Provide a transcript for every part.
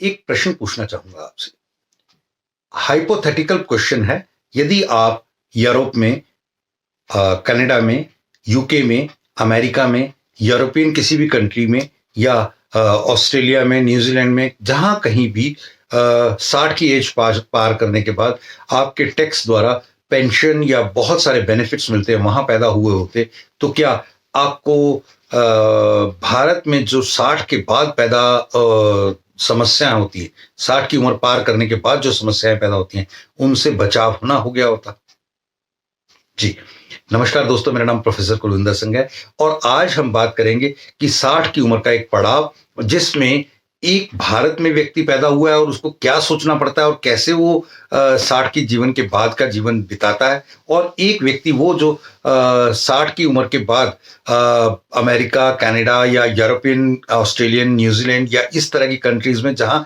एक प्रश्न पूछना चाहूंगा आपसे। हाइपोथेटिकल क्वेश्चन है। यदि आप यूरोप में, कनाडा में, यूके में, अमेरिका में, यूरोपियन किसी भी कंट्री में या ऑस्ट्रेलिया में, न्यूजीलैंड में, जहां कहीं भी 60 की एज पार करने के बाद आपके टैक्स द्वारा पेंशन या बहुत सारे बेनिफिट्स मिलते हैं, वहां पैदा हुए होते, तो क्या आपको भारत में जो 60 के बाद पैदा समस्याएं होती है, 60 की उम्र पार करने के बाद जो समस्याएं पैदा होती हैं, उनसे बचाव होना हो गया होता? जी नमस्कार दोस्तों, मेरा नाम प्रोफेसर कुलविंदर सिंह है और आज हम बात करेंगे कि 60 की उम्र का एक पड़ाव जिसमें एक भारत में व्यक्ति पैदा हुआ है और उसको क्या सोचना पड़ता है और कैसे वो 60 की जीवन के बाद का जीवन बिताता है, और एक व्यक्ति वो जो 60 की उम्र के बाद अमेरिका, कनाडा या यूरोपियन, ऑस्ट्रेलियन, न्यूजीलैंड या इस तरह की कंट्रीज में जहां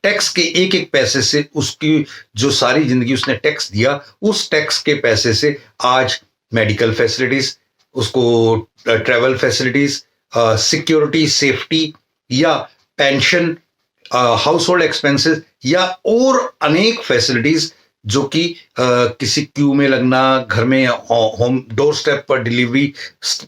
टैक्स के एक एक पैसे से उसकी जो सारी जिंदगी उसने टैक्स दिया, उस टैक्स के पैसे से आज मेडिकल फैसिलिटीज, उसको ट्रैवल फैसिलिटीज, सिक्योरिटी, सेफ्टी या पेंशन, हाउस होल्ड एक्सपेंसेस या और अनेक फैसिलिटीज जो कि किसी क्यू में लगना, घर में होम डोर स्टेप पर डिलीवरी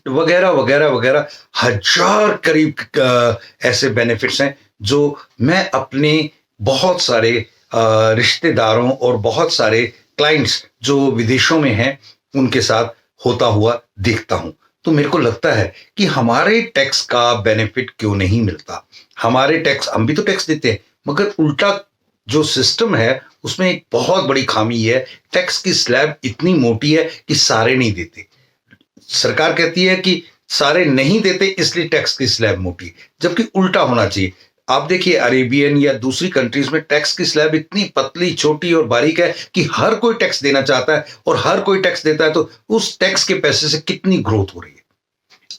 वगैरह वगैरह वगैरह, हजार करीब ऐसे बेनिफिट्स हैं जो मैं अपने बहुत सारे रिश्तेदारों और बहुत सारे क्लाइंट्स जो विदेशों में हैं उनके साथ होता हुआ देखता हूं। तो मेरे को लगता है कि हमारे टैक्स का बेनिफिट क्यों नहीं मिलता। हमारे टैक्स, हम भी तो टैक्स देते हैं, मगर उल्टा जो सिस्टम है उसमें एक बहुत बड़ी खामी है। टैक्स की स्लैब इतनी मोटी है कि सारे नहीं देते। सरकार कहती है कि सारे नहीं देते इसलिए टैक्स की स्लैब मोटी, जबकि उल्टा होना चाहिए। आप देखिए अरेबियन या दूसरी कंट्रीज में टैक्स की स्लैब इतनी पतली, छोटी और बारीक है कि हर कोई टैक्स देना चाहता है, और हर कोई टैक्स देता है तो उस टैक्स के पैसे से कितनी ग्रोथ हो रही है।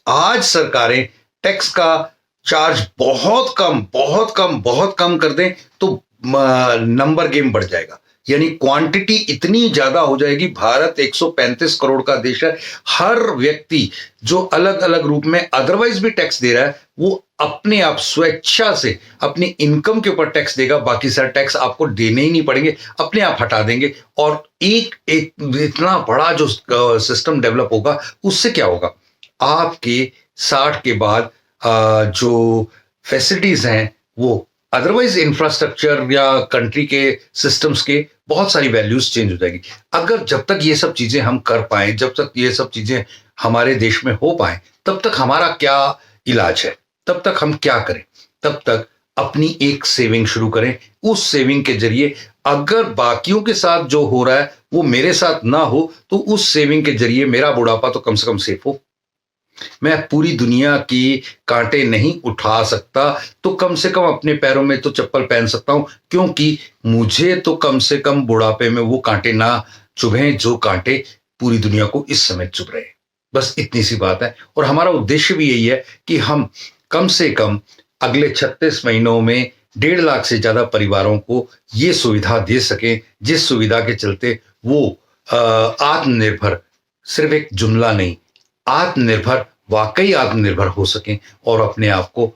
आज सरकारें टैक्स का चार्ज बहुत कम बहुत कम बहुत कम कर दें तो नंबर गेम बढ़ जाएगा, यानी क्वांटिटी इतनी ज्यादा हो जाएगी। भारत 135 करोड़ का देश है। हर व्यक्ति जो अलग अलग रूप में अदरवाइज भी टैक्स दे रहा है, वो अपने आप स्वेच्छा से अपनी इनकम के ऊपर टैक्स देगा। बाकी सारे टैक्स आपको देने ही नहीं पड़ेंगे, अपने आप हटा देंगे। और एक इतना बड़ा जो सिस्टम डेवलप होगा, उससे क्या होगा, आपके 60 के बाद जो फैसिलिटीज हैं वो अदरवाइज इंफ्रास्ट्रक्चर या कंट्री के सिस्टम्स के बहुत सारी वैल्यूज चेंज हो जाएगी। अगर जब तक ये सब चीजें हम कर पाए, जब तक ये सब चीजें हमारे देश में हो पाए, तब तक हमारा क्या इलाज है, तब तक हम क्या करें? तब तक अपनी एक सेविंग शुरू करें। उस सेविंग के जरिए अगर बाकियों के साथ जो हो रहा है वो मेरे साथ ना हो, तो उस सेविंग के जरिए मेरा बुढ़ापा तो कम से कम सेफ हो। मैं पूरी दुनिया की कांटे नहीं उठा सकता, तो कम से कम अपने पैरों में तो चप्पल पहन सकता हूं, क्योंकि मुझे तो कम से कम बुढ़ापे में वो कांटे ना चुभें जो कांटे पूरी दुनिया को इस समय चुभ रहे हैं। बस इतनी सी बात है। और हमारा उद्देश्य भी यही है कि हम कम से कम अगले 36 महीनों में 1.5 लाख से ज्यादा परिवारों को ये सुविधा दे सकें, जिस सुविधा के चलते वो आत्मनिर्भर, सिर्फ एक जुमला नहीं, आत्मनिर्भर, वाकई आत्मनिर्भर हो सकें और अपने आप को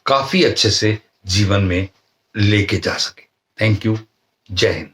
काफी अच्छे से जीवन में लेके जा सकें। Thank you. जय हिंद।